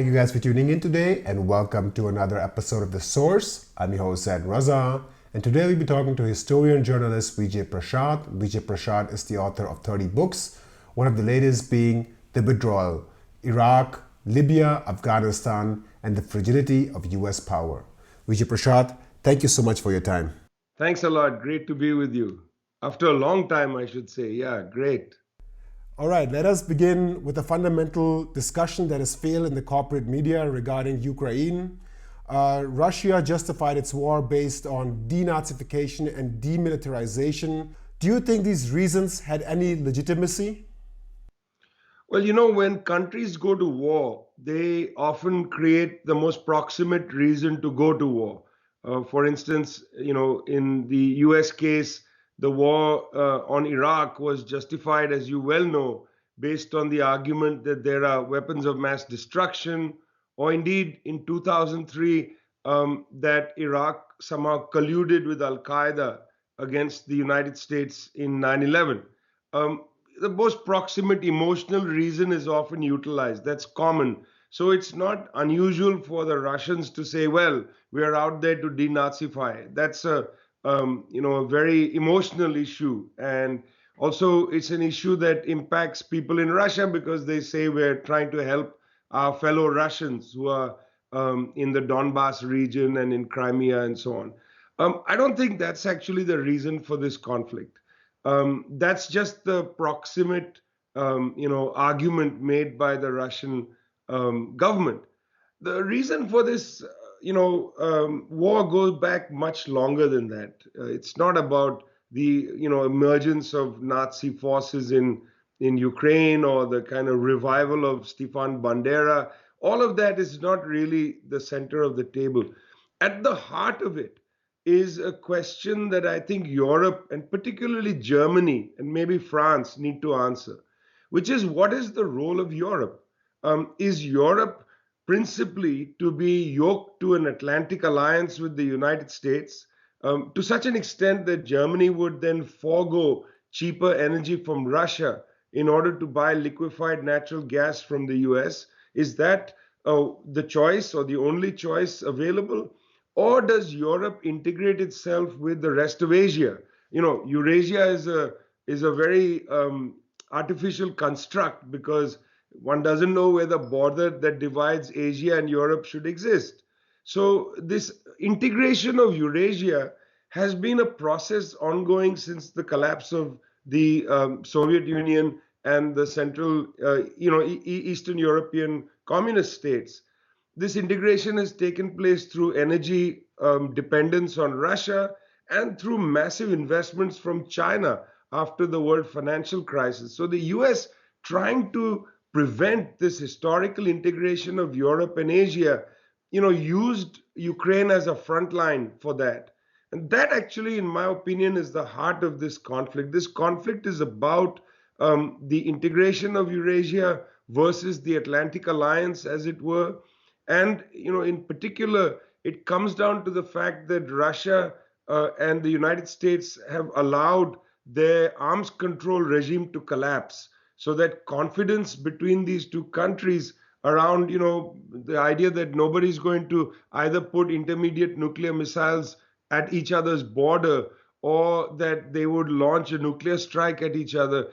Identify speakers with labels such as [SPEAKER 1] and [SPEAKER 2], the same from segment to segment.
[SPEAKER 1] Thank you guys for tuning in today and welcome to another episode of The Source. I'm your host, Zaid Raza, and today we'll be talking to historian and journalist Vijay Prashad. Vijay Prashad is the author of 30 books, one of the latest being The Withdrawal, Iraq, Libya, Afghanistan, and the Fragility of US Power. Vijay Prashad, thank you so much for your time.
[SPEAKER 2] Thanks a lot. Great to be with you. After a long time, I should say. Yeah, great.
[SPEAKER 1] All right, let us begin with a fundamental discussion that has failed in the corporate media regarding Ukraine. Russia justified its war based on denazification and demilitarization. Do you think these reasons had any legitimacy?
[SPEAKER 2] Well, when countries go to war, they often create the most proximate reason to go to war. For instance, in the US case, the war on Iraq was justified, as you well know, based on the argument that there are weapons of mass destruction, or indeed in 2003, that Iraq somehow colluded with Al Qaeda against the United States in 9/11. The most proximate emotional reason is often utilized. That's common. So it's not unusual for the Russians to say, well, we are out there to denazify. That's a very emotional issue. And also it's an issue that impacts people in Russia because they say we're trying to help our fellow Russians who are in the Donbass region and in Crimea and so on. I don't think that's actually the reason for this conflict. That's just the proximate, argument made by the Russian government. The reason for this, war goes back much longer than that. It's not about the, emergence of Nazi forces in Ukraine or the kind of revival of Stefan Bandera. All of that is not really the center of the table. At the heart of it is a question that I think Europe and particularly Germany and maybe France need to answer, which is what is the role of Europe? Is Europe principally to be yoked to an Atlantic alliance with the United States to such an extent that Germany would then forego cheaper energy from Russia in order to buy liquefied natural gas from the US? Is that the choice or the only choice available? Or does Europe integrate itself with the rest of Asia? Eurasia is a very artificial construct because one doesn't know where the border that divides Asia and Europe should exist. So this integration of Eurasia has been a process ongoing since the collapse of the Soviet Union and the Central, Eastern European communist states. This integration has taken place through energy dependence on Russia and through massive investments from China after the world financial crisis. So the US trying to prevent this historical integration of Europe and Asia, used Ukraine as a front line for that. And that actually, in my opinion, is the heart of this conflict. This conflict is about the integration of Eurasia versus the Atlantic Alliance, as it were. And, in particular, it comes down to the fact that Russia and the United States have allowed their arms control regime to collapse so that confidence between these two countries around, the idea that nobody's going to either put intermediate nuclear missiles at each other's border or that they would launch a nuclear strike at each other.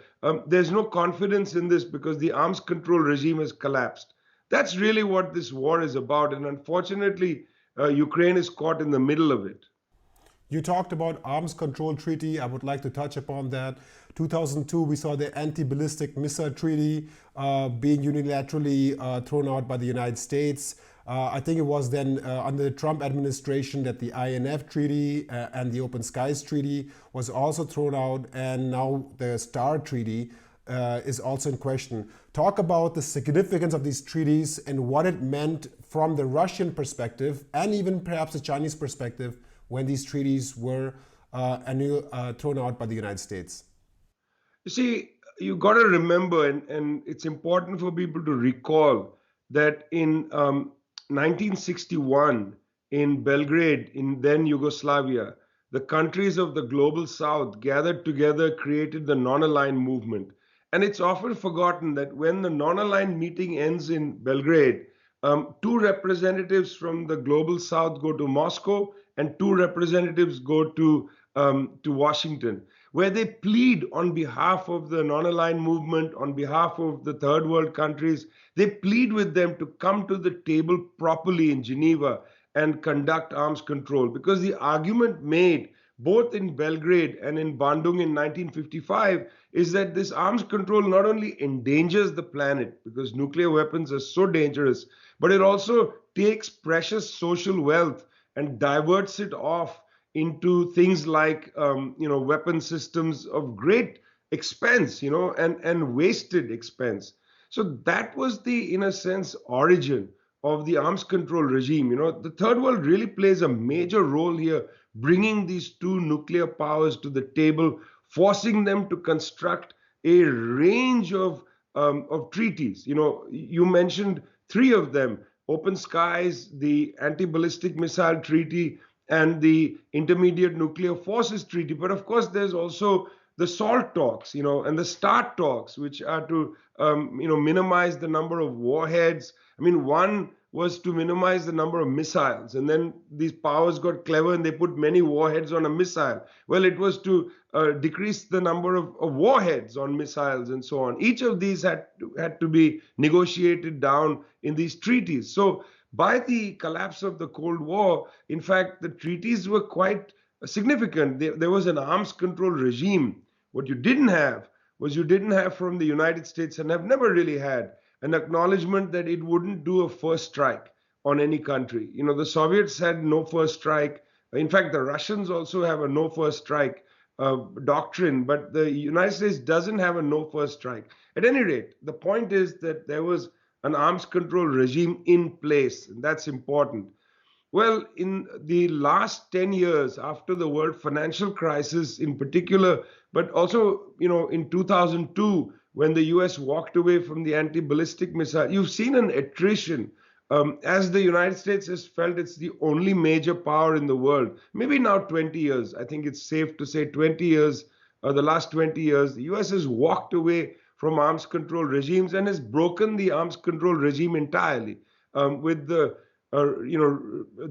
[SPEAKER 2] There's no confidence in this because the arms control regime has collapsed. That's really what this war is about. And unfortunately, Ukraine is caught in the middle of it.
[SPEAKER 1] You talked about arms control treaty. I would like to touch upon that. 2002, we saw the anti-ballistic missile treaty being unilaterally thrown out by the United States. I think it was then under the Trump administration that the INF treaty and the Open Skies treaty was also thrown out, and now the STAR treaty is also in question. Talk about the significance of these treaties and what it meant from the Russian perspective and even perhaps the Chinese perspective when these treaties were thrown out by the United States.
[SPEAKER 2] You see, you got to remember, and it's important for people to recall that in 1961 in Belgrade, in then Yugoslavia, the countries of the global south gathered together, created the non-aligned movement. And it's often forgotten that when the non-aligned meeting ends in Belgrade, Two representatives from the global south go to Moscow, and two representatives go to Washington, where they plead on behalf of the non-aligned movement, on behalf of the third world countries. They plead with them to come to the table properly in Geneva and conduct arms control, because the argument made both in Belgrade and in Bandung in 1955 is that this arms control not only endangers the planet, because nuclear weapons are so dangerous, but it also takes precious social wealth and diverts it off into things like weapon systems of great expense, and wasted expense. So that was the, in a sense, origin of the arms control regime. The third world really plays a major role here, bringing these two nuclear powers to the table, forcing them to construct a range of treaties. You mentioned three of them: Open Skies, the Anti-Ballistic Missile Treaty, and the Intermediate Nuclear Forces Treaty. But of course, there's also the SALT talks, and the START talks, which are to, minimize the number of warheads. I mean, one was to minimize the number of missiles, and then these powers got clever and they put many warheads on a missile. Well, it was to decrease the number of warheads on missiles and so on. Each of these had to be negotiated down in these treaties. So by the collapse of the Cold War, in fact, the treaties were quite significant. There was an arms control regime. What you didn't have was, you didn't have from the United States, and have never really had, an acknowledgement that it wouldn't do a first strike on any country. The Soviets had no first strike. In fact, the Russians also have a no first strike doctrine, but the United States doesn't have a no first strike. At any rate, the point is that there was an arms control regime in place, and that's important. Well, in the last 10 years, after the world financial crisis in particular, but also, in 2002, when the US walked away from the anti-ballistic missile, you've seen an attrition, as the United States has felt it's the only major power in the world. Maybe now 20 years, I think it's safe to say 20 years, the last 20 years, the US has walked away from arms control regimes and has broken the arms control regime entirely, with the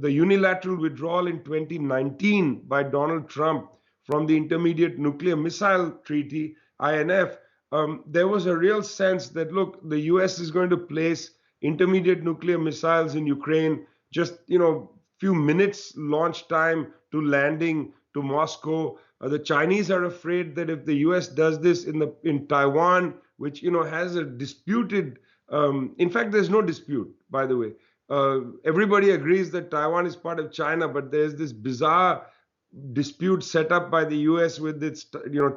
[SPEAKER 2] unilateral withdrawal in 2019 by Donald Trump from the Intermediate Nuclear Missile Treaty, INF. There was a real sense that, look, the US is going to place intermediate nuclear missiles in Ukraine, just, few minutes launch time to landing to Moscow. The Chinese are afraid that if the US does this in Taiwan, which, has a disputed, in fact, there's no dispute, by the way. Everybody agrees that Taiwan is part of China, but there's this bizarre dispute set up by the US with its,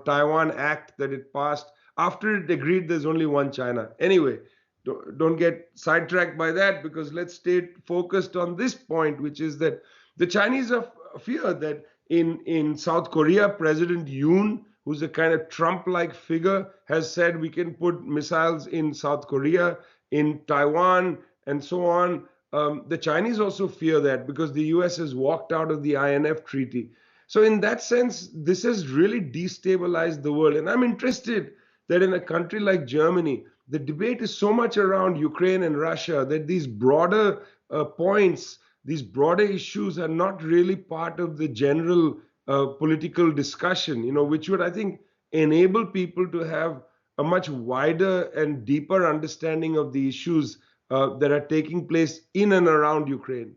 [SPEAKER 2] Taiwan Act that it passed. After it agreed, there's only one China. Anyway, don't get sidetracked by that, because let's stay focused on this point, which is that the Chinese fear that in South Korea, President Yoon, who's a kind of Trump-like figure, has said we can put missiles in South Korea, in Taiwan, and so on. The Chinese also fear that, because the US has walked out of the INF treaty. So in that sense, this has really destabilized the world. And I'm interested that in a country like Germany, the debate is so much around Ukraine and Russia that these broader points, these broader issues are not really part of the general political discussion, which would, I think, enable people to have a much wider and deeper understanding of the issues that are taking place in and around Ukraine.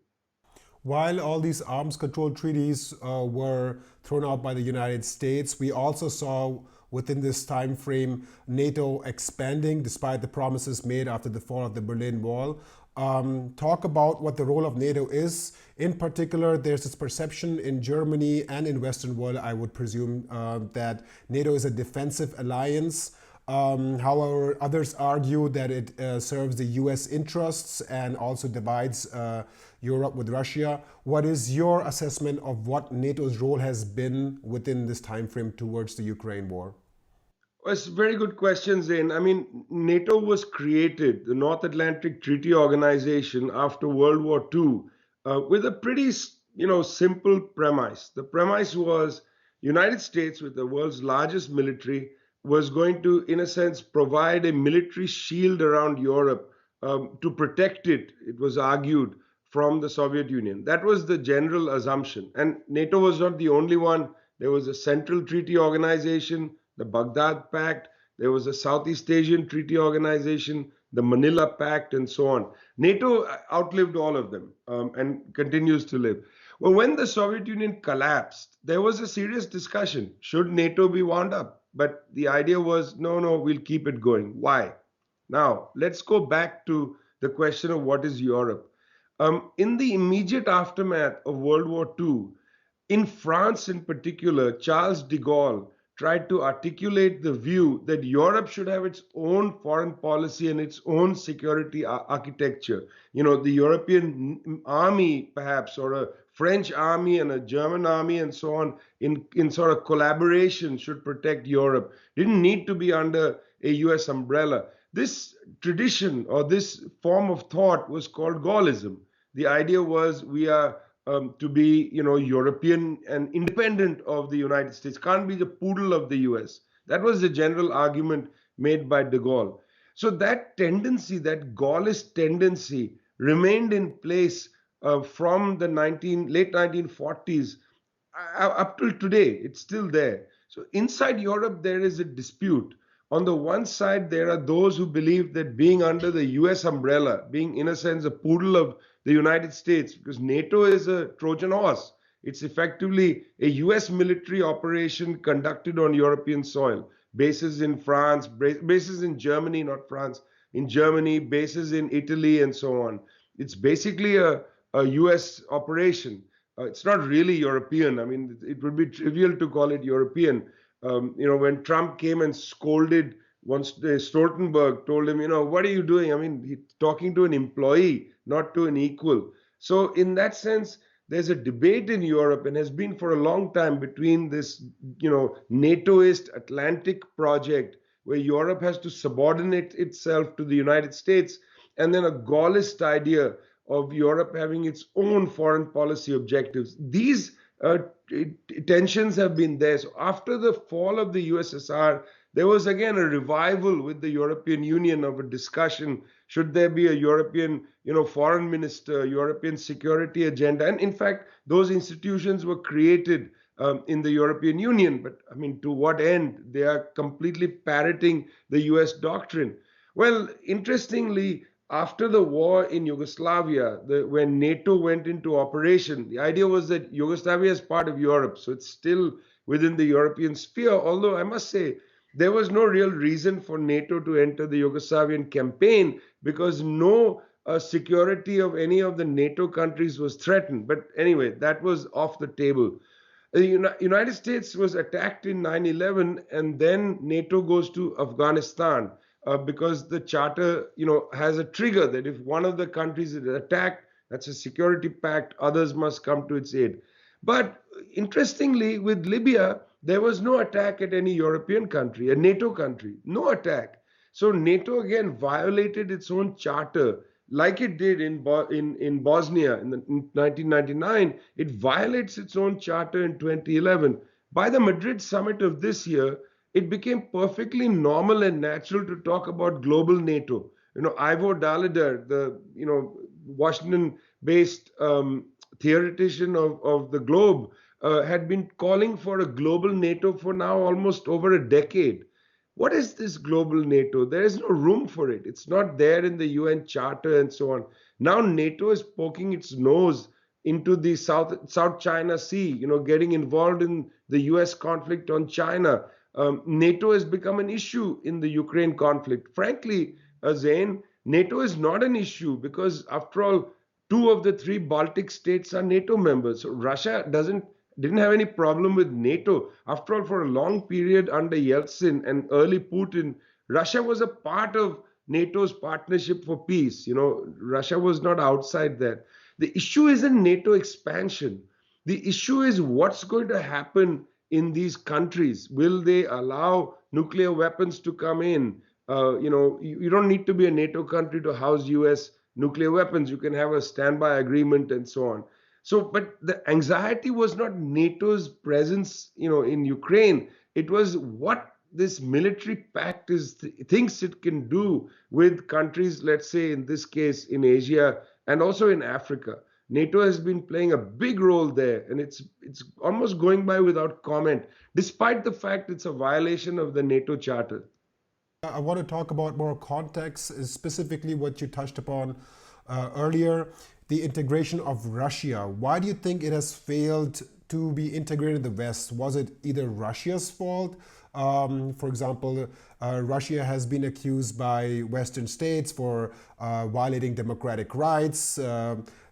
[SPEAKER 1] While all these arms control treaties were thrown out by the United States, we also saw within this time frame NATO expanding despite the promises made after the fall of the Berlin Wall. Talk about what the role of NATO is. In particular, there's this perception in Germany and in Western world, I would presume, that NATO is a defensive alliance. However, others argue that it serves the US interests and also divides Europe with Russia. What is your assessment of what NATO's role has been within this time frame towards the Ukraine war?
[SPEAKER 2] Well, it's a very good question, Zain. I mean, NATO was created, the North Atlantic Treaty Organization, after World War II, with a pretty, simple premise. The premise was United States, with the world's largest military, was going to, in a sense, provide a military shield around Europe to protect it, it was argued, from the Soviet Union. That was the general assumption. And NATO was not the only one. There was a Central Treaty Organization, the Baghdad Pact, there was a Southeast Asian Treaty Organization, the Manila Pact, and so on. NATO outlived all of them and continues to live. Well, when the Soviet Union collapsed, there was a serious discussion. Should NATO be wound up? But the idea was, no, we'll keep it going. Why? Now, let's go back to the question of what is Europe. In the immediate aftermath of World War II, in France in particular, Charles de Gaulle tried to articulate the view that Europe should have its own foreign policy and its own security architecture. You know, the European army, perhaps, or a French army and a German army and so on, in sort of collaboration, should protect Europe. Didn't need to be under a US umbrella. This tradition or this form of thought was called Gaullism. The idea was we are to be, European and independent of the United States, can't be the poodle of the US. That was the general argument made by de Gaulle. So that tendency, that Gaullist tendency, remained in place from the late 1940s up till today. It's still there. So inside Europe, there is a dispute. On the one side, there are those who believe that being under the US umbrella, being in a sense a poodle of the United States, because NATO is a Trojan horse. It's effectively a US military operation conducted on European soil. Bases in France, bases in Germany, not France, in Germany, bases in Italy, and so on. It's basically a US operation. It's not really European. I mean, it would be trivial to call it European. When Trump came and scolded once, Stoltenberg told him, what are you doing? I mean, he's talking to an employee, not to an equal. So in that sense, there's a debate in Europe, and has been for a long time, between this, NATOist Atlantic project, where Europe has to subordinate itself to the United States, and then a Gaullist idea of Europe having its own foreign policy objectives. These tensions have been there. So after the fall of the USSR, there was again a revival with the European Union of a discussion. Should there be a European, foreign minister, European security agenda? And in fact, those institutions were created in the European Union. But I mean, to what end? They are completely parroting the US doctrine. Well, interestingly, after the war in Yugoslavia, when NATO went into operation, the idea was that Yugoslavia is part of Europe, so it's still within the European sphere. Although I must say, there was no real reason for NATO to enter the Yugoslavian campaign, because no security of any of the NATO countries was threatened. But anyway, that was off the table. The United States was attacked in 9/11, and then NATO goes to Afghanistan. Because the charter, has a trigger that if one of the countries is attacked, that's a security pact, others must come to its aid. But interestingly, with Libya, there was no attack at any European country, a NATO country, no attack. So NATO again violated its own charter, like it did in Bosnia in 1999. It violates its own charter in 2011. By the Madrid summit of this year, it became perfectly normal and natural to talk about global NATO. Ivo Dalider, the Washington-based theoretician of the globe, had been calling for a global NATO for now almost over a decade. What is this global NATO? There is no room for it. It's not there in the UN Charter and so on. Now NATO is poking its nose into the South China Sea, getting involved in the US conflict on China. NATO has become an issue in the Ukraine conflict. Frankly, Zain, NATO is not an issue because, after all, 2 of the 3 Baltic states are NATO members. So Russia didn't have any problem with NATO. After all, for a long period under Yeltsin and early Putin, Russia was a part of NATO's Partnership for Peace. Russia was not outside that. The issue isn't NATO expansion. The issue is what's going to happen in these countries. Will they allow nuclear weapons to come in? You don't need to be a NATO country to house US nuclear weapons. You can have a standby agreement and so on. So, but the anxiety was not NATO's presence, in Ukraine. It was what this military pact thinks it can do with countries, let's say in this case in Asia and also in Africa. NATO has been playing a big role there, and it's almost going by without comment, despite the fact it's a violation of the NATO Charter.
[SPEAKER 1] I want to talk about more context, specifically what you touched upon earlier, the integration of Russia. Why do you think it has failed to be integrated in the West? Was it either Russia's fault? For example, Russia has been accused by Western states for violating democratic rights.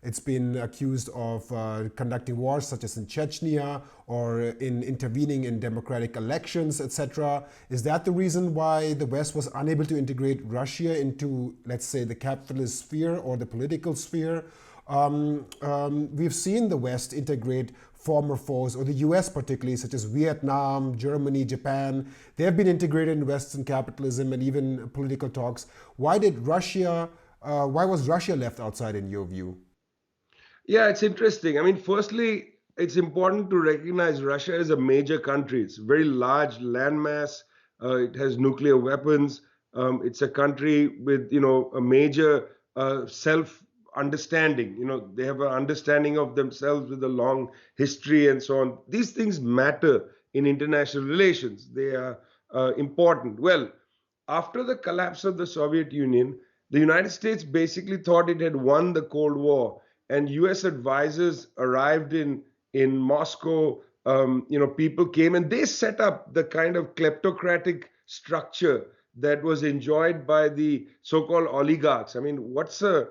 [SPEAKER 1] It's been accused of conducting wars, such as in Chechnya, or in intervening in democratic elections, etc. Is that the reason why the West was unable to integrate Russia into, let's say, the capitalist sphere or the political sphere? We've seen the West integrate former foes, or the US particularly, such as Vietnam, Germany, Japan. They have been integrated in Western capitalism and even political talks. Why was Russia left outside in your view?
[SPEAKER 2] Yeah, it's interesting. I mean, firstly, it's important to recognize Russia as a major country. It's a very large landmass. It has nuclear weapons. It's a country with, a major self understanding. They have an understanding of themselves with a long history and so on. These things matter in international relations. They are important. Well, after the collapse of the Soviet Union, the United States basically thought it had won the Cold War, and US advisors arrived in Moscow. People came and they set up the kind of kleptocratic structure that was enjoyed by the so-called oligarchs. I mean, what's a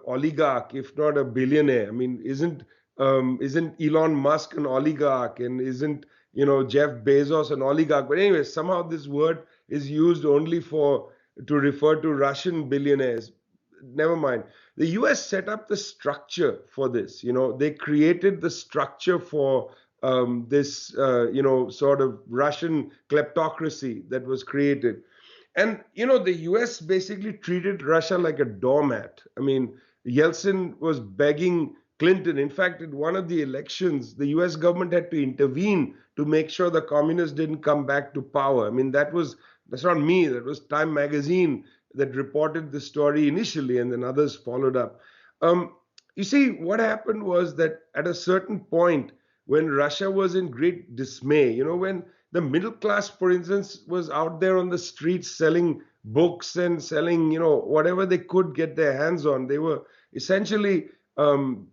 [SPEAKER 2] oligarch if not a billionaire? I mean, isn't Elon Musk an oligarch, and isn't Jeff Bezos an oligarch? But anyway, somehow this word is used only to refer to Russian billionaires. Never mind. The US set up the structure for this. They created the structure for this, sort of Russian kleptocracy that was created. And, the US basically treated Russia like a doormat. I mean, Yeltsin was begging Clinton. In fact, in one of the elections, the US government had to intervene to make sure the communists didn't come back to power. I mean, that's not me, that was Time magazine that reported the story initially, and then others followed up. You see, what happened was that at a certain point, when Russia was in great dismay, when the middle class, for instance, was out there on the streets selling books and selling, whatever they could get their hands on, they were essentially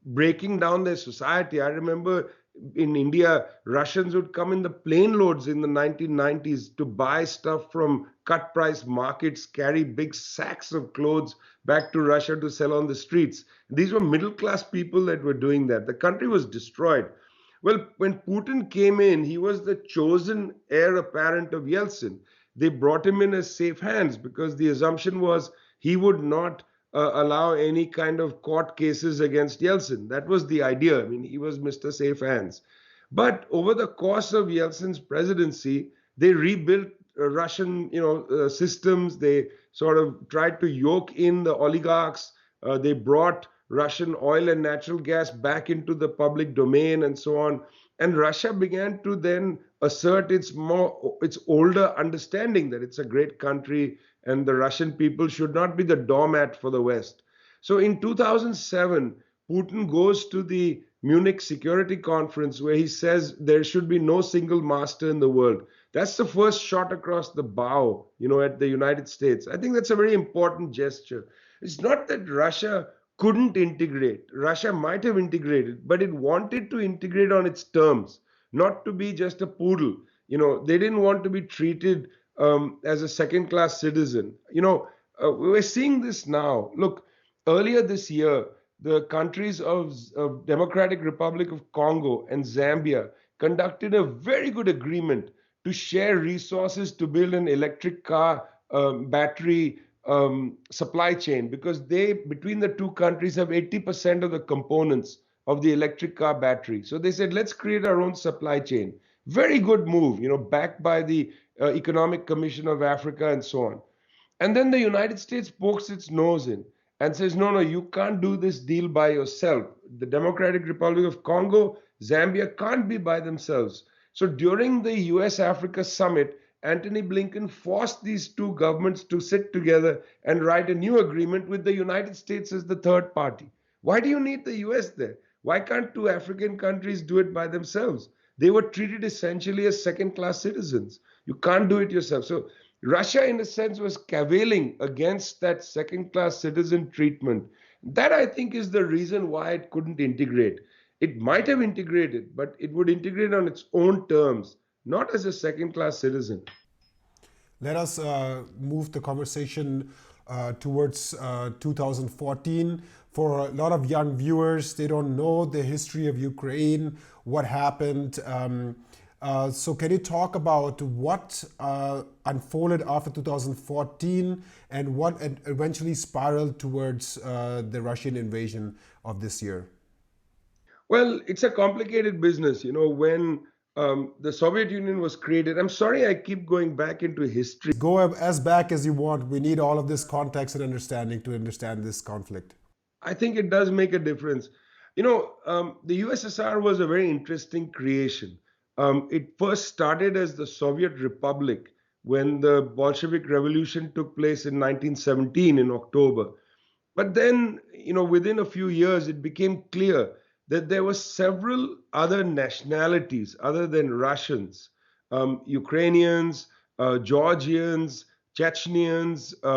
[SPEAKER 2] breaking down their society. I remember in India, Russians would come in the plane loads in the 1990s to buy stuff from cut price markets, carry big sacks of clothes back to Russia to sell on the streets. These were middle class people that were doing that. The country was destroyed. Well, when Putin came in, he was the chosen heir apparent of Yeltsin. They brought him in as safe hands because the assumption was he would not allow any kind of court cases against Yeltsin. That was the idea. I mean, he was Mr. Safe Hands. But over the course of Yeltsin's presidency, they rebuilt Russian, systems. They sort of tried to yoke in the oligarchs. They brought Russian oil and natural gas back into the public domain and so on. And Russia began to then assert its older understanding that it's a great country and the Russian people should not be the doormat for the West. So in 2007, Putin goes to the Munich Security Conference where he says there should be no single master in the world. That's the first shot across the bow, at the United States. I think that's a very important gesture. It's not that Russia couldn't integrate. Russia might have integrated, but it wanted to integrate on its terms, not to be just a poodle. They didn't want to be treated as a second-class citizen. We're seeing this now. Look, earlier this year, the countries of Democratic Republic of Congo and Zambia conducted a very good agreement to share resources to build an electric car battery supply chain, because between the two countries, have 80% of the components of the electric car battery. So they said, let's create our own supply chain. Very good move, backed by the Economic Commission of Africa and so on. And then the United States pokes its nose in and says, no, you can't do this deal by yourself. The Democratic Republic of Congo, Zambia can't be by themselves. So during the US Africa summit, Antony Blinken forced these two governments to sit together and write a new agreement with the United States as the third party. Why do you need the US there? Why can't two African countries do it by themselves? They were treated essentially as second class citizens. You can't do it yourself. So Russia, in a sense, was cavilling against that second class citizen treatment. That, I think, is the reason why it couldn't integrate. It might have integrated, but it would integrate on its own terms, not as a second class citizen.
[SPEAKER 1] Let us move the conversation towards 2014. For a lot of young viewers, they don't know the history of Ukraine, what happened. So, can you talk about what unfolded after 2014 and what eventually spiraled towards the Russian invasion of this year?
[SPEAKER 2] Well, it's a complicated business. When the Soviet Union was created, I'm sorry I keep going back into history.
[SPEAKER 1] Go as back as you want. We need all of this context and understanding to understand this conflict.
[SPEAKER 2] I think it does make a difference. The USSR was a very interesting creation. It first started as the Soviet Republic when the Bolshevik Revolution took place in 1917 in October. But then, within a few years, it became clear that there were several other nationalities other than Russians, Ukrainians, Georgians, Chechens, there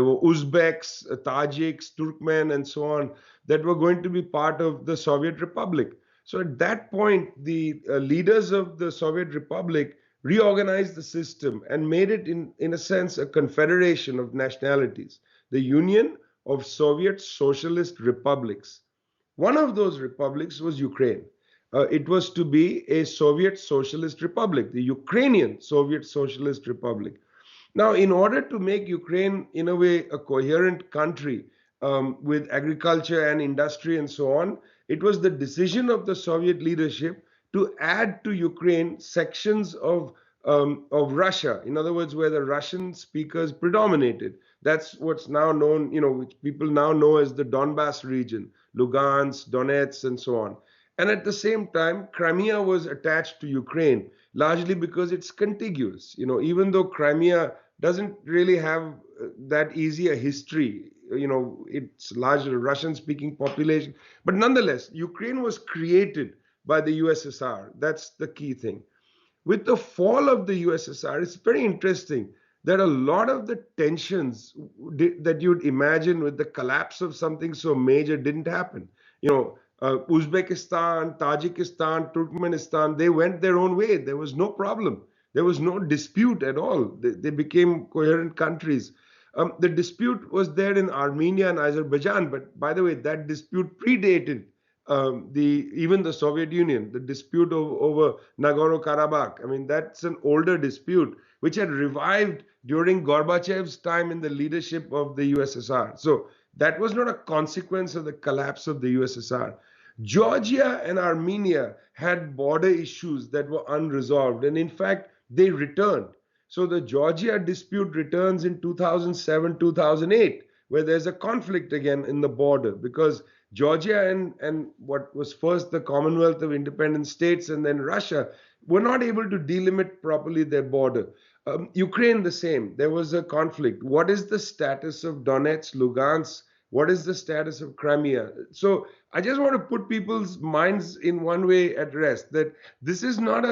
[SPEAKER 2] were Uzbeks, Tajiks, Turkmen, and so on, that were going to be part of the Soviet Republic. So at that point, the leaders of the Soviet Republic reorganized the system and made it, in a sense, a confederation of nationalities, the Union of Soviet Socialist Republics. One of those republics was Ukraine. It was to be a Soviet Socialist Republic, the Ukrainian Soviet Socialist Republic. Now, in order to make Ukraine, in a way, a coherent country with agriculture and industry and so on, it was the decision of the Soviet leadership to add to Ukraine sections of Russia. In other words, where the Russian speakers predominated. That's what's now known, which people now know as the Donbass region, Lugansk, Donetsk, and so on. And at the same time, Crimea was attached to Ukraine, largely because it's contiguous. Even though Crimea doesn't really have that easy a history, it's largely a Russian-speaking population. But nonetheless, Ukraine was created by the USSR. That's the key thing. With the fall of the USSR, it's very interesting that a lot of the tensions that you'd imagine with the collapse of something so major didn't happen. Uzbekistan, Tajikistan, Turkmenistan, they went their own way. There was no problem. There was no dispute at all. They became coherent countries. The dispute was there in Armenia and Azerbaijan, but by the way, that dispute predated even the Soviet Union. The dispute over Nagorno-Karabakh. I mean, that's an older dispute which had revived during Gorbachev's time in the leadership of the USSR. So that was not a consequence of the collapse of the USSR. Georgia and Armenia had border issues that were unresolved, and in fact, they returned. So the Georgia dispute returns in 2007, 2008, where there's a conflict again in the border because Georgia and what was first the Commonwealth of Independent States and then Russia were not able to delimit properly their border. Ukraine, the same. There was a conflict. What is the status of Donetsk, Lugansk? What is the status of Crimea? So I just want to put people's minds in one way at rest that this is not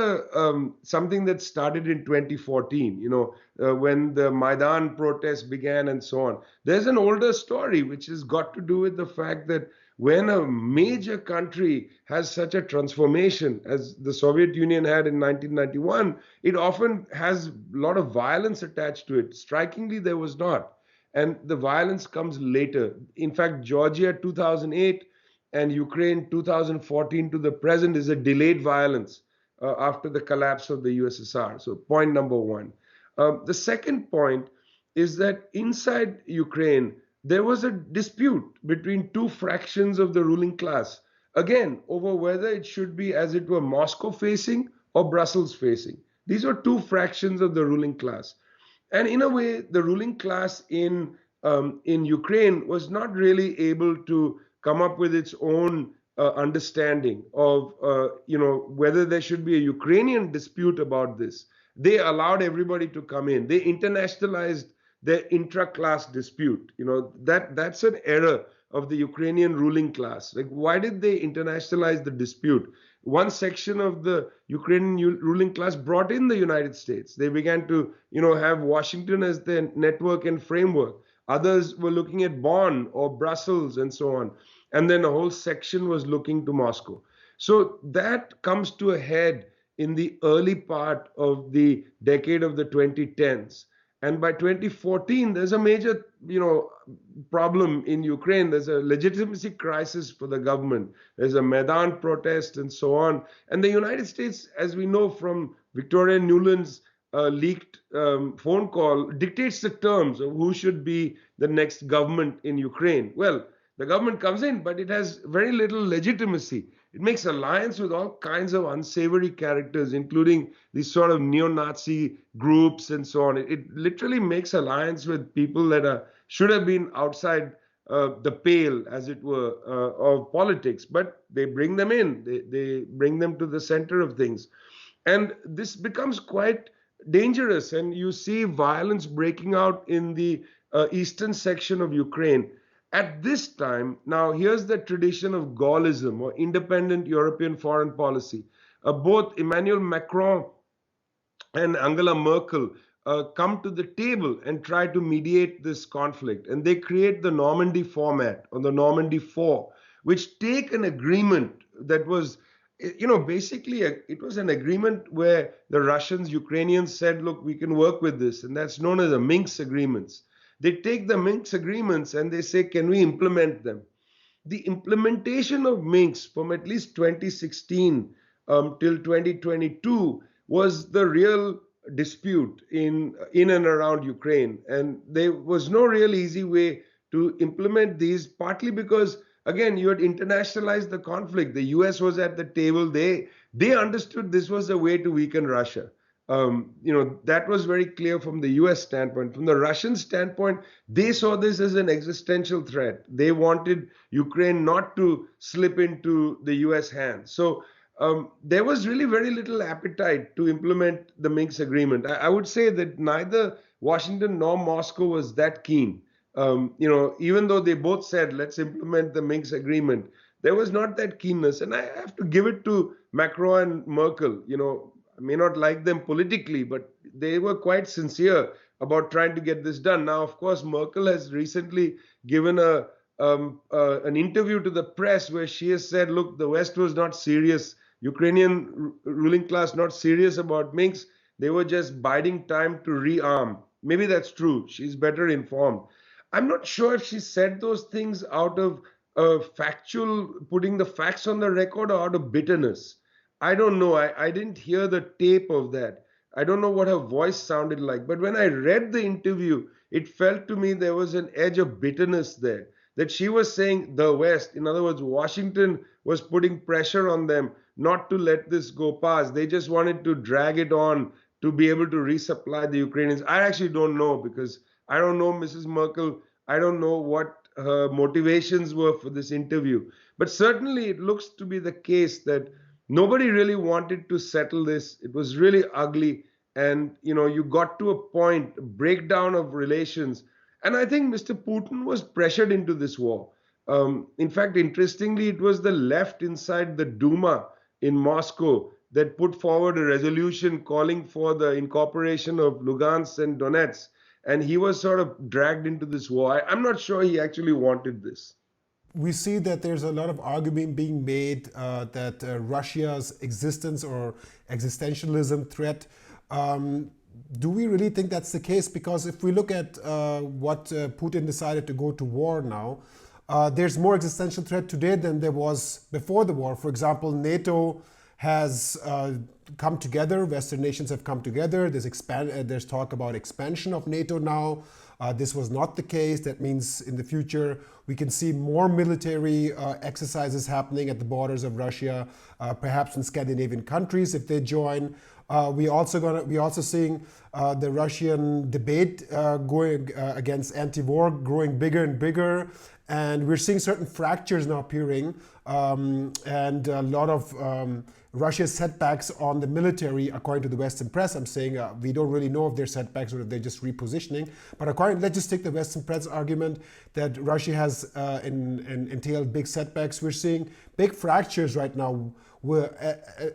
[SPEAKER 2] something that started in 2014, when the Maidan protests began and so on. There's an older story which has got to do with the fact that when a major country has such a transformation as the Soviet Union had in 1991, it often has a lot of violence attached to it. Strikingly, there was not. And the violence comes later. In fact, Georgia 2008 and Ukraine 2014 to the present is a delayed violence after the collapse of the USSR. So point number one. The second point is that inside Ukraine, there was a dispute between two fractions of the ruling class, again, over whether it should be, as it were, Moscow facing or Brussels facing. These were two fractions of the ruling class. And in a way, the ruling class in Ukraine was not really able to come up with its own understanding of whether there should be a Ukrainian dispute about this. They allowed everybody to come in. They internationalized their intra-class dispute. That's an error of the Ukrainian ruling class. Like, why did they internationalize the dispute? One section of the Ukrainian ruling class brought in the United States. They began to, have Washington as their network and framework. Others were looking at Bonn or Brussels and so on. And then a whole section was looking to Moscow. So that comes to a head in the early part of the decade of the 2010s. And by 2014, there's a major, problem in Ukraine. There's a legitimacy crisis for the government. There's a Maidan protest and so on. And the United States, as we know from Victoria Nuland's leaked phone call, dictates the terms of who should be the next government in Ukraine. Well, the government comes in, but it has very little legitimacy. It makes alliance with all kinds of unsavory characters, including these sort of neo-Nazi groups and so on. It literally makes alliance with people that should have been outside the pale, as it were, of politics. But they bring them in. They bring them to the center of things. And this becomes quite dangerous. And you see violence breaking out in the eastern section of Ukraine. At this time, now here's the tradition of Gaullism or independent European foreign policy. Both Emmanuel Macron and Angela Merkel come to the table and try to mediate this conflict. And they create the Normandy format or the Normandy Four, which take an agreement that was, basically it was an agreement where the Russians, Ukrainians said, look, we can work with this. And that's known as the Minsk agreements. They take the Minsk agreements and they say, can we implement them? The implementation of Minsk from at least 2016 till 2022 was the real dispute in and around Ukraine. And there was no real easy way to implement these, partly because, again, you had internationalized the conflict. The US was at the table. They understood this was a way to weaken Russia. That was very clear from the US standpoint. From the Russian standpoint, they saw this as an existential threat. They wanted Ukraine not to slip into the US hands. So there was really very little appetite to implement the Minsk agreement. I would say that neither Washington nor Moscow was that keen. Even though they both said, let's implement the Minsk agreement, there was not that keenness. And I have to give it to Macron and Merkel. I may not like them politically, but they were quite sincere about trying to get this done. Now, of course, Merkel has recently given an interview to the press where she has said, look, the West was not serious. Ukrainian ruling class not serious about Minsk. They were just biding time to rearm. Maybe that's true. She's better informed. I'm not sure if she said those things out of putting the facts on the record or out of bitterness. I don't know. I didn't hear the tape of that. I don't know what her voice sounded like. But when I read the interview, it felt to me there was an edge of bitterness there. That she was saying the West, in other words, Washington was putting pressure on them not to let this go past. They just wanted to drag it on to be able to resupply the Ukrainians. I actually don't know because I don't know Mrs. Merkel. I don't know what her motivations were for this interview. But certainly it looks to be the case that nobody really wanted to settle this. It was really ugly. And, you got to a point, breakdown of relations. And I think Mr. Putin was pressured into this war. In fact, interestingly, it was the left inside the Duma in Moscow that put forward a resolution calling for the incorporation of Lugansk and Donetsk. And he was sort of dragged into this war. I'm not sure he actually wanted this.
[SPEAKER 1] We see that there's a lot of argument being made that Russia's existence or existentialism threat. Do we really think that's the case? Because if we look at what Putin decided to go to war now, there's more existential threat today than there was before the war. For example, NATO has come together. Western nations have come together. There's talk about expansion of NATO now. This was not the case. That means in the future we can see more military exercises happening at the borders of Russia, perhaps in Scandinavian countries if they join. We also seeing the Russian debate going against anti-war growing bigger and bigger, and we're seeing certain fractures now appearing, and a lot of Russia's setbacks on the military, according to the Western press. I'm saying we don't really know if they're setbacks or if they're just repositioning. But let's just take the Western press argument that Russia has entailed big setbacks. We're seeing big fractures right now,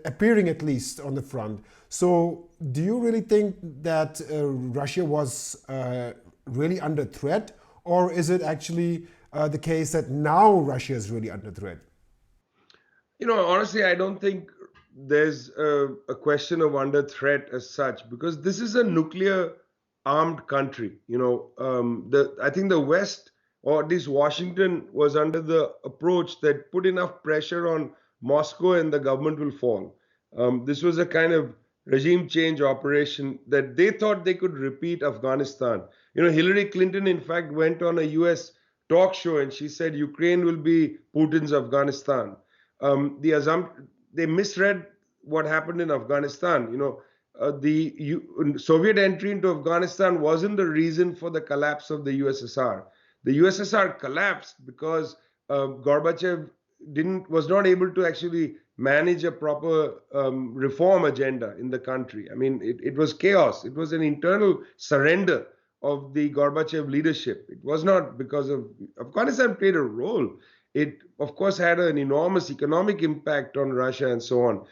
[SPEAKER 1] appearing at least on the front. So do you really think that Russia was really under threat, or is it actually the case that now Russia is really under threat?
[SPEAKER 2] Honestly, I don't think there's a question of under threat as such, because this is a nuclear armed country. I think the West, or at least Washington, was under the approach that put enough pressure on Moscow and the government will fall. This was a kind of regime change operation that they thought they could repeat Afghanistan. Hillary Clinton, in fact, went on a US talk show and she said Ukraine will be Putin's Afghanistan. They misread what happened in Afghanistan. The Soviet entry into Afghanistan wasn't the reason for the collapse of the USSR. The USSR collapsed because Gorbachev was not able to actually manage a proper reform agenda in the country. I mean, it was chaos. It was an internal surrender of the Gorbachev leadership. It was not because of Afghanistan played a role. It, of course, had an enormous economic impact on Russia and so on.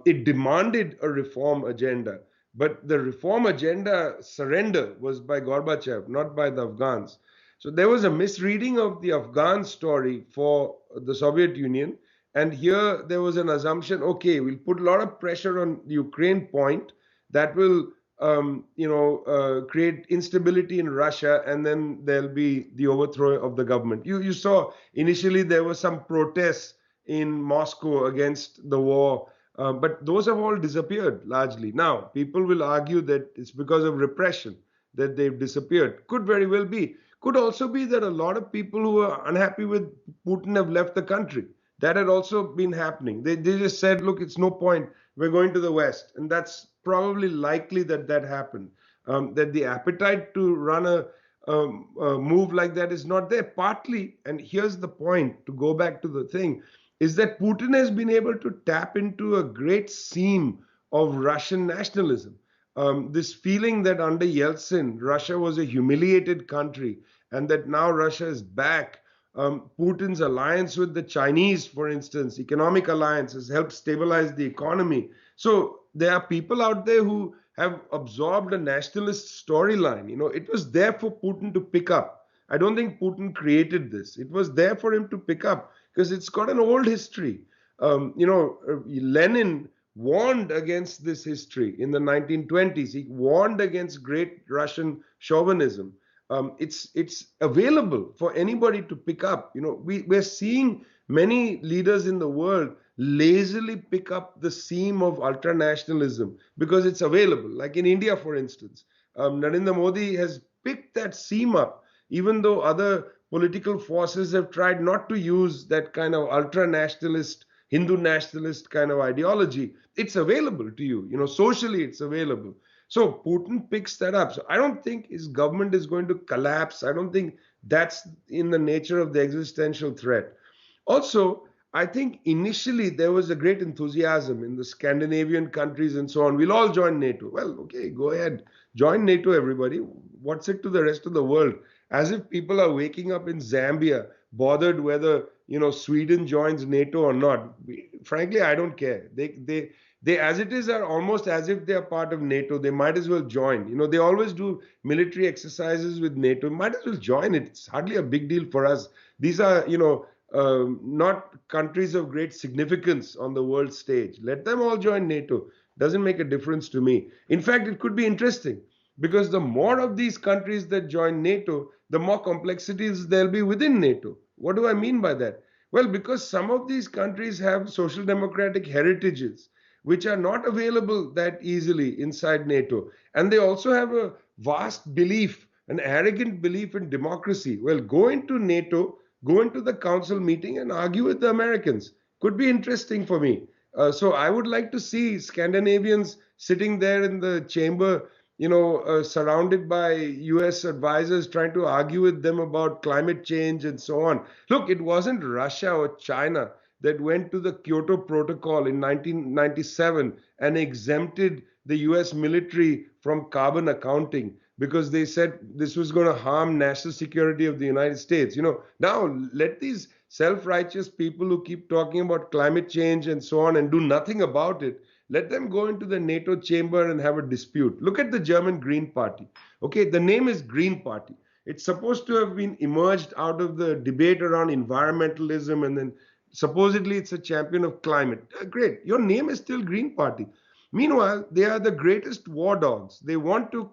[SPEAKER 2] It demanded a reform agenda. But the reform agenda surrender was by Gorbachev, not by the Afghans. So there was a misreading of the Afghan story for the Soviet Union. And here there was an assumption, okay, we'll put a lot of pressure on the Ukraine point that will create instability in Russia, and then there'll be the overthrow of the government. You saw initially there were some protests in Moscow against the war, but those have all disappeared largely. Now, people will argue that it's because of repression that they've disappeared. Could very well be. Could also be that a lot of people who are unhappy with Putin have left the country. That had also been happening. They just said, look, it's no point. We're going to the West. And that's probably likely that happened. That the appetite to run a move like that is not there. Partly, and here's the point, to go back to the thing, is that Putin has been able to tap into a great seam of Russian nationalism. This feeling that under Yeltsin, Russia was a humiliated country and that now Russia is back. Putin's alliance with the Chinese, for instance, economic alliance, has helped stabilize the economy. So there are people out there who have absorbed a nationalist storyline. It was there for Putin to pick up. I don't think Putin created this. It was there for him to pick up because it's got an old history. Lenin warned against this history in the 1920s. He warned against great Russian chauvinism. It's available for anybody to pick up. We're seeing many leaders in the world lazily pick up the seam of ultranationalism because it's available. Like in India, for instance, Narendra Modi has picked that seam up, even though other political forces have tried not to use that kind of ultranationalist, Hindu nationalist kind of ideology. It's available to you. Socially it's available. So Putin picks that up. So I don't think his government is going to collapse. I don't think that's in the nature of the existential threat. Also, I think initially there was a great enthusiasm in the Scandinavian countries and so on. We'll all join NATO. Well, okay, go ahead. Join NATO, everybody. What's it to the rest of the world? As if people are waking up in Zambia, bothered whether, Sweden joins NATO or not. Frankly, I don't care. They, as it is, are almost as if they are part of NATO. They might as well join. They always do military exercises with NATO. Might as well join it. It's hardly a big deal for us. These are, not countries of great significance on the world stage. Let them all join NATO. Doesn't make a difference to me. In fact, it could be interesting because the more of these countries that join NATO, the more complexities there'll be within NATO. What do I mean by that? Well, because some of these countries have social democratic heritages which are not available that easily inside NATO. And they also have a vast belief, an arrogant belief in democracy. Well, go into NATO, go into the council meeting and argue with the Americans. Could be interesting for me. So I would like to see Scandinavians sitting there in the chamber, surrounded by US advisors trying to argue with them about climate change and so on. Look, it wasn't Russia or China that went to the Kyoto Protocol in 1997 and exempted the US military from carbon accounting because they said this was going to harm national security of the United States. Now let these self-righteous people who keep talking about climate change and so on and do nothing about it, let them go into the NATO chamber and have a dispute. Look at the German Green Party. Okay, the name is Green Party. It's supposed to have been emerged out of the debate around environmentalism, and then supposedly it's a champion of climate. Great, your name is still Green Party. Meanwhile, they are the greatest war dogs. They want to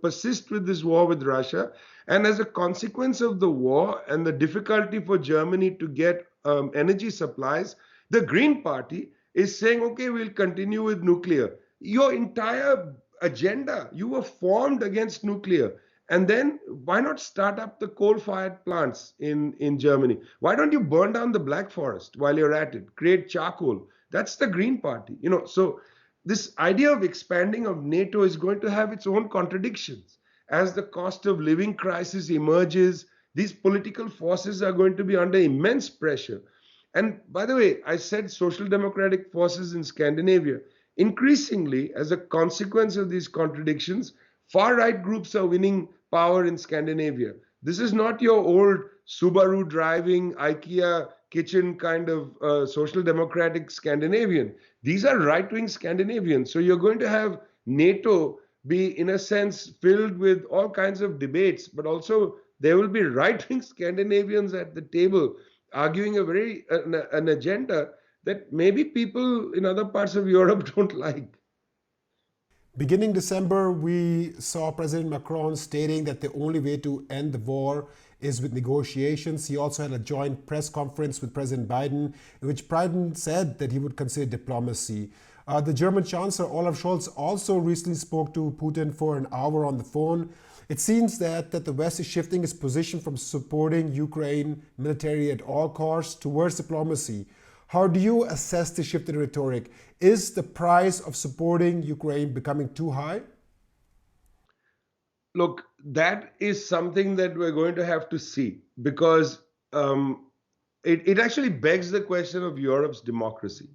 [SPEAKER 2] persist with this war with Russia. And as a consequence of the war and the difficulty for Germany to get energy supplies, the Green Party is saying, okay, we'll continue with nuclear. Your entire agenda, you were formed against nuclear. And then why not start up the coal-fired plants in Germany? Why don't you burn down the Black Forest while you're at it? Create charcoal. That's the Green Party. So this idea of expanding of NATO is going to have its own contradictions. As the cost of living crisis emerges, these political forces are going to be under immense pressure. And by the way, I said social democratic forces in Scandinavia. Increasingly, as a consequence of these contradictions, far right groups are winning power in Scandinavia. This is not your old Subaru driving, IKEA kitchen kind of social democratic Scandinavian. These are right wing Scandinavians. So you're going to have NATO be, in a sense, filled with all kinds of debates, but also there will be right wing Scandinavians at the table arguing an agenda that maybe people in other parts of Europe don't like.
[SPEAKER 1] Beginning December, we saw President Macron stating that the only way to end the war is with negotiations. He also had a joint press conference with President Biden, in which Biden said that he would consider diplomacy. The German Chancellor Olaf Scholz also recently spoke to Putin for an hour on the phone. It seems that the West is shifting its position from supporting Ukraine militarily at all costs towards diplomacy. How do you assess the shift in rhetoric? Is the price of supporting Ukraine becoming too high?
[SPEAKER 2] Look, that is something that we're going to have to see because it actually begs the question of Europe's democracy.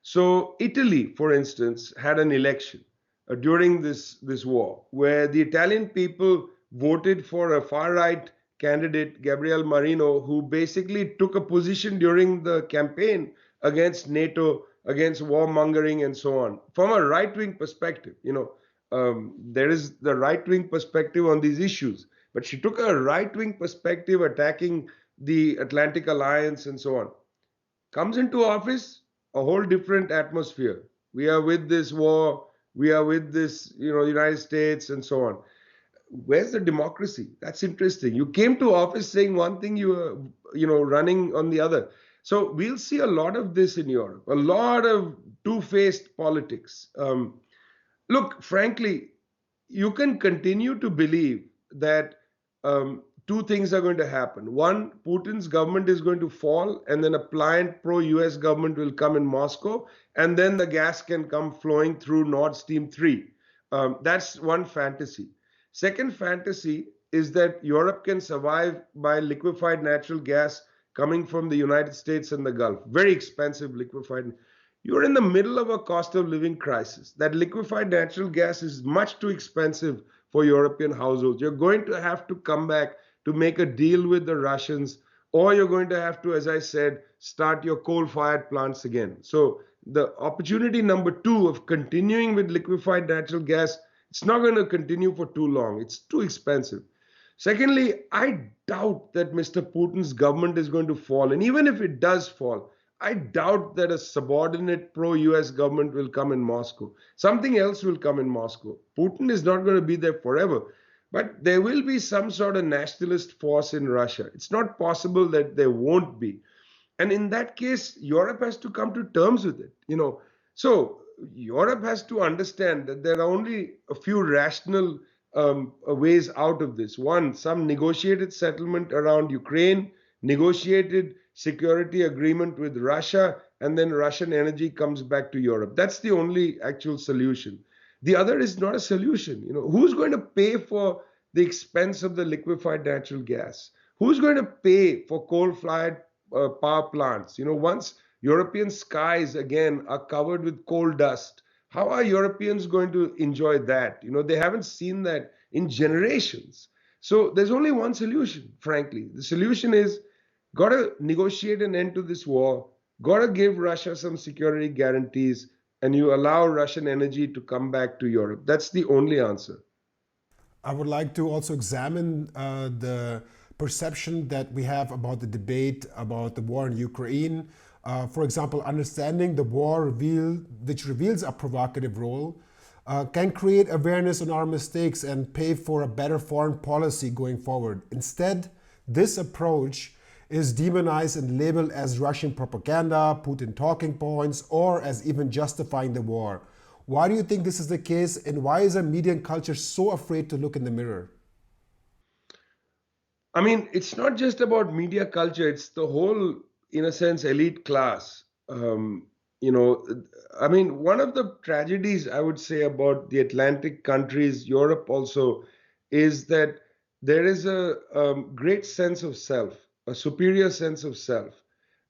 [SPEAKER 2] So Italy, for instance, had an election during this war where the Italian people voted for a far-right candidate, Gabriel Marino, who basically took a position during the campaign against NATO, against warmongering and so on. From a right-wing perspective, there is the right-wing perspective on these issues, but she took a right-wing perspective attacking the Atlantic Alliance and so on. Comes into office, a whole different atmosphere. We are with this war, we are with this, United States and so on. Where's the democracy? That's interesting. You came to office saying one thing, you were, running on the other. So we'll see a lot of this in Europe, a lot of two-faced politics. Look, frankly, you can continue to believe that two things are going to happen. One, Putin's government is going to fall, and then a pliant pro-US government will come in Moscow, and then the gas can come flowing through Nord Stream 3. That's one fantasy. Second fantasy is that Europe can survive by liquefied natural gas coming from the United States and the Gulf. Very expensive liquefied. You're in the middle of a cost of living crisis. That liquefied natural gas is much too expensive for European households. You're going to have to come back to make a deal with the Russians, or you're going to have to, as I said, start your coal-fired plants again. So the opportunity number two of continuing with liquefied natural gas, it's not going to continue for too long. It's too expensive. Secondly, I doubt that Mr. Putin's government is going to fall. And even if it does fall, I doubt that a subordinate pro-US government will come in Moscow. Something else will come in Moscow. Putin is not going to be there forever. But there will be some sort of nationalist force in Russia. It's not possible that there won't be. And in that case, Europe has to come to terms with it. So Europe has to understand that there are only a few rational ways out of this. One, some negotiated settlement around Ukraine, negotiated security agreement with Russia, and then Russian energy comes back to Europe. That's the only actual solution. The other is not a solution. Who's going to pay for the expense of the liquefied natural gas? Who's going to pay for coal-fired power plants? Once European skies again are covered with coal dust, how are Europeans going to enjoy that? They haven't seen that in generations. So there's only one solution, frankly. The solution is got to negotiate an end to this war, got to give Russia some security guarantees, and you allow Russian energy to come back to Europe. That's the only answer.
[SPEAKER 1] I would like to also examine the perception that we have about the debate about the war in Ukraine. For example, understanding the war which reveals a provocative role, can create awareness on our mistakes and pave for a better foreign policy going forward. Instead, this approach is demonized and labeled as Russian propaganda, Putin talking points, or as even justifying the war. Why do you think this is the case, and why is our media and culture so afraid to look in the mirror?
[SPEAKER 2] I mean, it's not just about media culture, it's the whole, in a sense, elite class. I mean, one of the tragedies I would say about the Atlantic countries, Europe also, is that there is a great sense of self, a superior sense of self.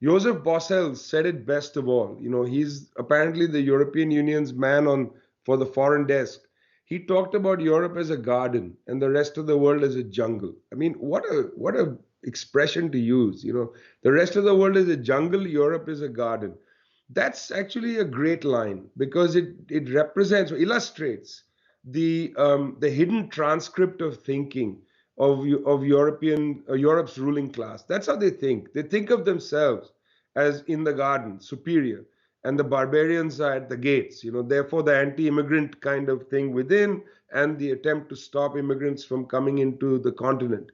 [SPEAKER 2] Joseph Borrell said it best of all. He's apparently the European Union's man for the foreign desk. He talked about Europe as a garden and the rest of the world as a jungle. I mean, what a expression to use. The rest of the world is a jungle, Europe is a garden. That's actually a great line because it represents or illustrates the hidden transcript of thinking of Europe's ruling class. That's how they think. They think of themselves as in the garden, superior, and the barbarians are at the gates. Therefore, the anti-immigrant kind of thing within, and the attempt to stop immigrants from coming into the continent.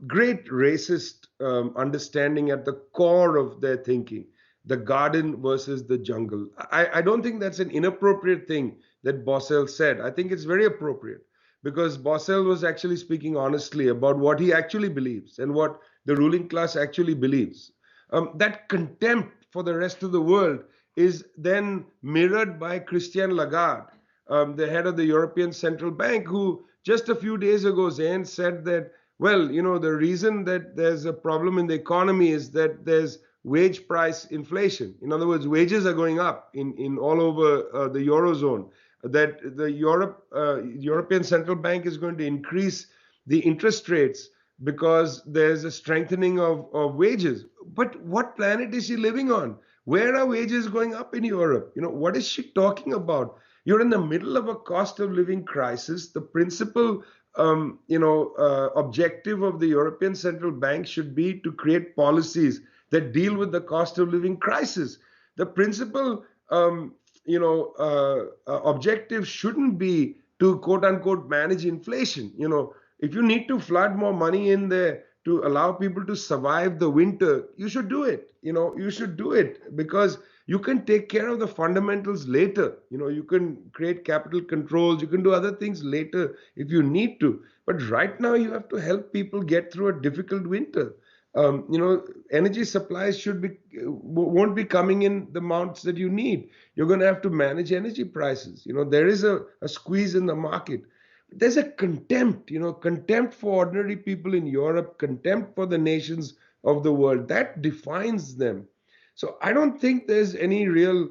[SPEAKER 2] Great racist understanding at the core of their thinking. The garden versus the jungle. I don't think that's an inappropriate thing that Borrell said. I think it's very appropriate because Borrell was actually speaking honestly about what he actually believes and what the ruling class actually believes. That contempt for the rest of the world is then mirrored by Christine Lagarde, the head of the European Central Bank, who just a few days ago, Zain, said that, well, the reason that there's a problem in the economy is that there's wage price inflation. In other words, wages are going up in all over the Eurozone, that the European Central Bank is going to increase the interest rates because there's a strengthening of wages. But what planet is she living on? Where are wages going up in Europe? What is she talking about? You're in the middle of a cost of living crisis. The principal objective of the European Central Bank should be to create policies that deal with the cost of living crisis. The principal, objective shouldn't be to quote unquote manage inflation. If you need to flood more money in there to allow people to survive the winter, you should do it. You should do it because you can take care of the fundamentals later. You can create capital controls. You can do other things later if you need to. But right now you have to help people get through a difficult winter. Energy supplies won't be coming in the amounts that you need. You're going to have to manage energy prices. There is a squeeze in the market. There's a contempt for ordinary people in Europe, contempt for the nations of the world. That defines them. So I don't think there's any real,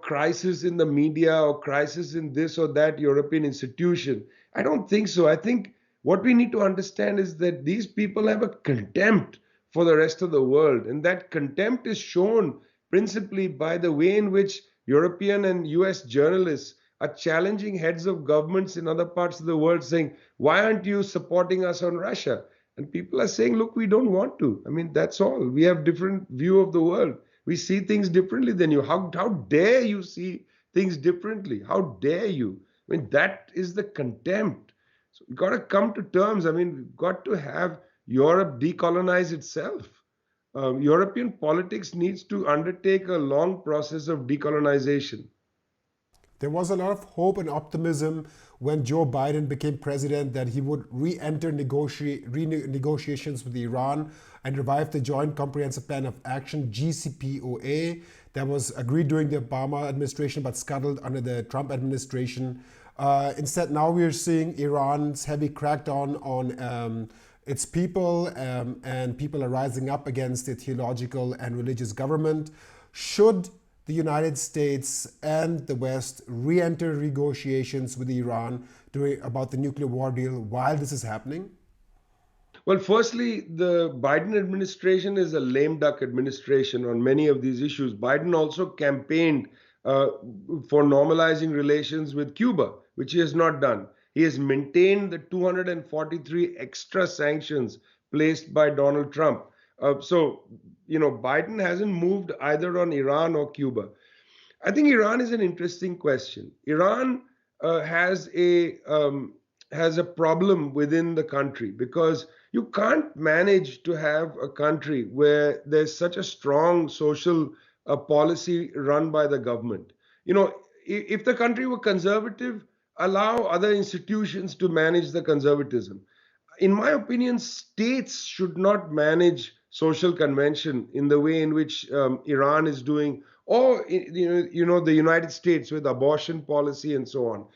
[SPEAKER 2] crisis in the media or crisis in this or that European institution. I don't think so. I think what we need to understand is that these people have a contempt for the rest of the world. And that contempt is shown principally by the way in which European and US journalists are challenging heads of governments in other parts of the world saying, why aren't you supporting us on Russia? And people are saying, look, we don't want to. I mean, that's all. We have different view of the world. We see things differently than you. How dare you see things differently? How dare you? I mean, that is the contempt. So we've got to come to terms. I mean, we've got to have Europe decolonize itself. European politics needs to undertake a long process of decolonization.
[SPEAKER 1] There was a lot of hope and optimism when Joe Biden became president that he would re-enter negotiations with Iran and revive the Joint Comprehensive Plan of Action, JCPOA, that was agreed during the Obama administration but scuttled under the Trump administration. Instead, now we are seeing Iran's heavy crackdown on its people, and people are rising up against the theological and religious government. Should the United States and the West re-enter negotiations with Iran about the nuclear war deal while this is happening?
[SPEAKER 2] Well, firstly, the Biden administration is a lame duck administration on many of these issues. Biden also campaigned for normalizing relations with Cuba, which he has not done. He has maintained the 243 extra sanctions placed by Donald Trump. Biden hasn't moved either on Iran or Cuba. I think Iran is an interesting question. Iran has a problem within the country because you can't manage to have a country where there's such a strong social policy run by the government. If the country were conservative, allow other institutions to manage the conservatism. In my opinion, states should not manage social convention in the way in which Iran is doing, or the United States with abortion policy and so on.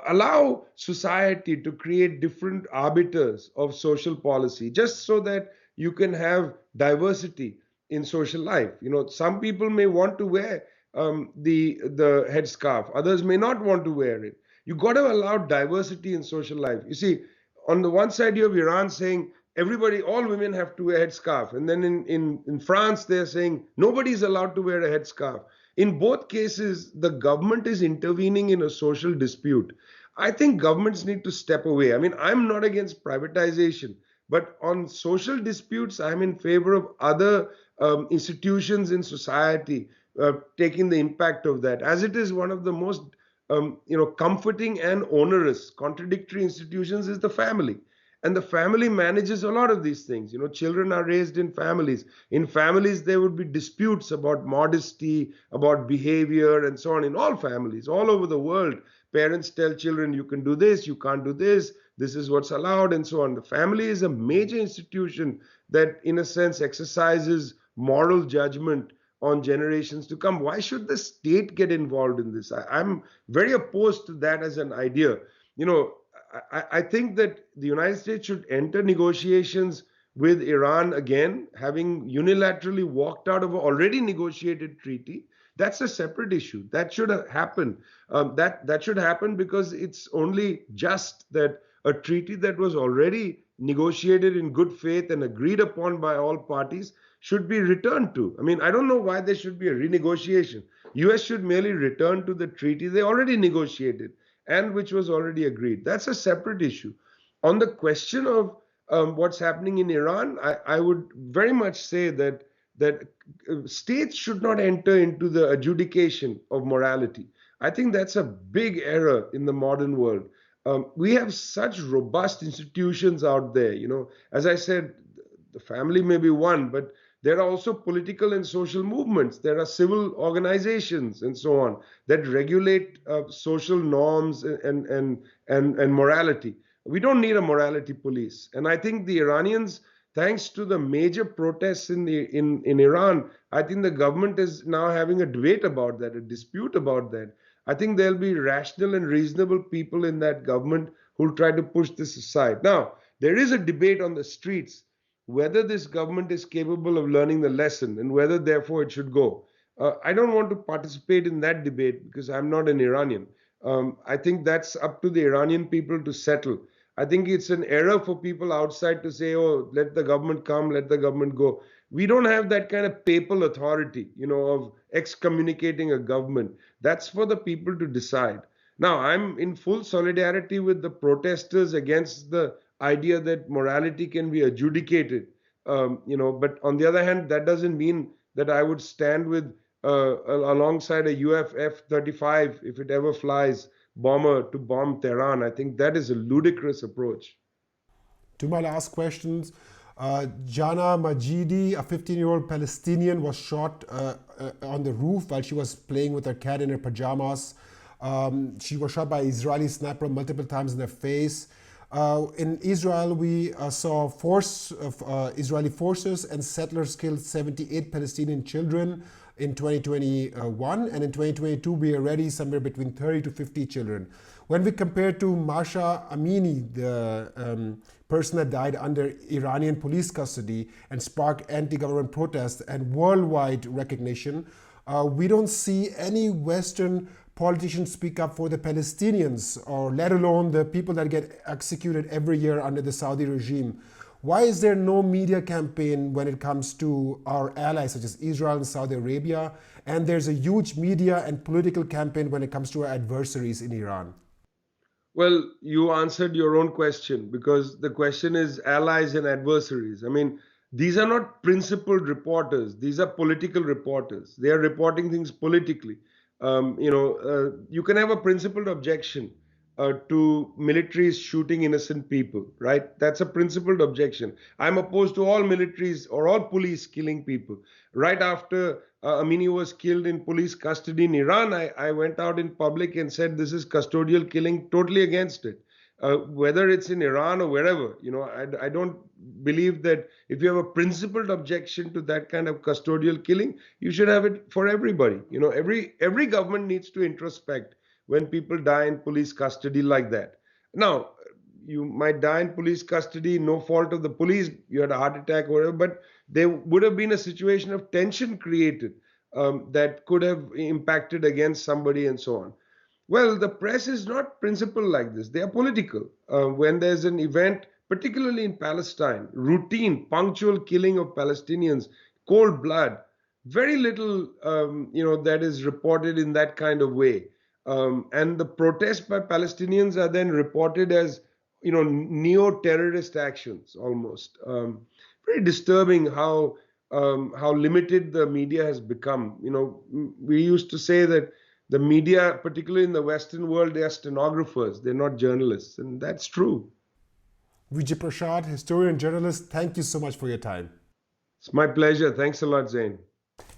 [SPEAKER 2] Allow society to create different arbiters of social policy, just so that you can have diversity in social life. Some people may want to wear the headscarf, others may not want to wear it. You got to allow diversity in social life. You see, on the one side, you have Iran saying all women have to wear a headscarf. And then in France, they're saying nobody's allowed to wear a headscarf. In both cases, the government is intervening in a social dispute. I think governments need to step away. I mean, I'm not against privatization, but on social disputes, I'm in favor of other institutions in society taking the impact of that, as it is one of the most comforting and onerous, contradictory institutions is the family. And the family manages a lot of these things. Children are raised in families. In families, there would be disputes about modesty, about behavior, and so on. In all families, all over the world, parents tell children, you can do this, you can't do this, this is what's allowed, and so on. The family is a major institution that, in a sense, exercises moral judgment on generations to come. Why should the state get involved in this? I'm very opposed to that as an idea. I think that the United States should enter negotiations with Iran again, having unilaterally walked out of an already negotiated treaty. That's a separate issue. That should happen. That should happen because it's only just that a treaty that was already negotiated in good faith and agreed upon by all parties should be returned to. I mean, I don't know why there should be a renegotiation. US should merely return to the treaty they already negotiated and which was already agreed. That's a separate issue. On the question of what's happening in Iran, I would very much say that states should not enter into the adjudication of morality. I think that's a big error in the modern world. We have such robust institutions out there. As I said, the family may be one, but there are also political and social movements. There are civil organizations and so on that regulate social norms and morality. We don't need a morality police. And I think the Iranians, thanks to the major protests in Iran, I think the government is now having a debate about that, a dispute about that. I think there'll be rational and reasonable people in that government who'll try to push this aside. Now, there is a debate on the streets whether this government is capable of learning the lesson and whether, therefore, it should go. I don't want to participate in that debate because I'm not an Iranian. I think that's up to the Iranian people to settle. I think it's an error for people outside to say, oh, let the government come, let the government go. We don't have that kind of papal authority, of excommunicating a government. That's for the people to decide. Now, I'm in full solidarity with the protesters against the idea that morality can be adjudicated, but on the other hand, that doesn't mean that I would stand with alongside a UF-F-35, if it ever flies, bomber to bomb Tehran. I think that is a ludicrous approach.
[SPEAKER 1] To my last questions, Jana Majidi, a 15-year-old Palestinian, was shot on the roof while she was playing with her cat in her pajamas. She was shot by an Israeli sniper multiple times in the face. In Israel, we saw Israeli forces and settlers killed 78 Palestinian children in 2021, and in 2022 we are already somewhere between 30 to 50 children. When we compare to Masha Amini, the person that died under Iranian police custody and sparked anti-government protests and worldwide recognition, we don't see any Western politicians speak up for the Palestinians, or let alone the people that get executed every year under the Saudi regime. Why is there no media campaign when it comes to our allies such as Israel and Saudi Arabia? And there's a huge media and political campaign when it comes to our adversaries in Iran.
[SPEAKER 2] Well, you answered your own question, because the question is allies and adversaries. I mean, these are not principled reporters. These are political reporters. They are reporting things politically. You can have a principled objection to militaries shooting innocent people, right? That's a principled objection. I'm opposed to all militaries or all police killing people. Right after Amini was killed in police custody in Iran, I went out in public and said this is custodial killing, totally against it. Whether it's in Iran or wherever, I don't believe that if you have a principled objection to that kind of custodial killing, you should have it for everybody. Every government needs to introspect when people die in police custody like that. Now, you might die in police custody, no fault of the police, you had a heart attack or whatever, but there would have been a situation of tension created that could have impacted against somebody and so on. Well, the press is not principled like this. They are political. When there's an event, particularly in Palestine, routine, punctual killing of Palestinians, cold blood, very little, that is reported in that kind of way. And the protests by Palestinians are then reported as, neo-terrorist actions almost. Very disturbing how limited the media has become. We used to say that the media, particularly in the Western world, they are stenographers, they're not journalists, and that's true.
[SPEAKER 1] Vijay Prashad, historian and journalist, thank you so much for your time.
[SPEAKER 2] It's my pleasure. Thanks a lot, Zain.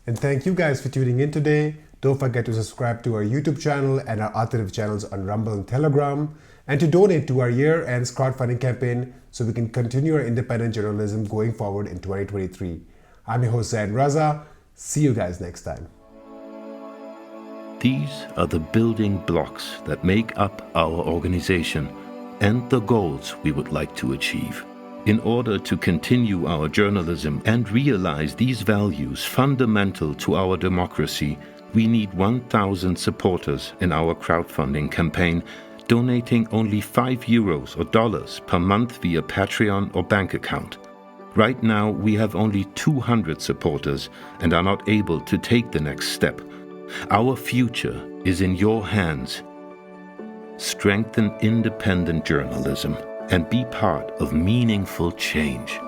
[SPEAKER 1] And thank you guys for tuning in today. Don't forget to subscribe to our YouTube channel and our alternative channels on Rumble and Telegram, and to donate to our year-end crowdfunding campaign so we can continue our independent journalism going forward in 2023. I'm your host, Zain Raza. See you guys next time.
[SPEAKER 3] These are the building blocks that make up our organization and the goals we would like to achieve. In order to continue our journalism and realize these values fundamental to our democracy, we need 1,000 supporters in our crowdfunding campaign, donating only €5 or dollars per month via Patreon or bank account. Right now, we have only 200 supporters and are not able to take the next step. Our future is in your hands. Strengthen independent journalism and be part of meaningful change.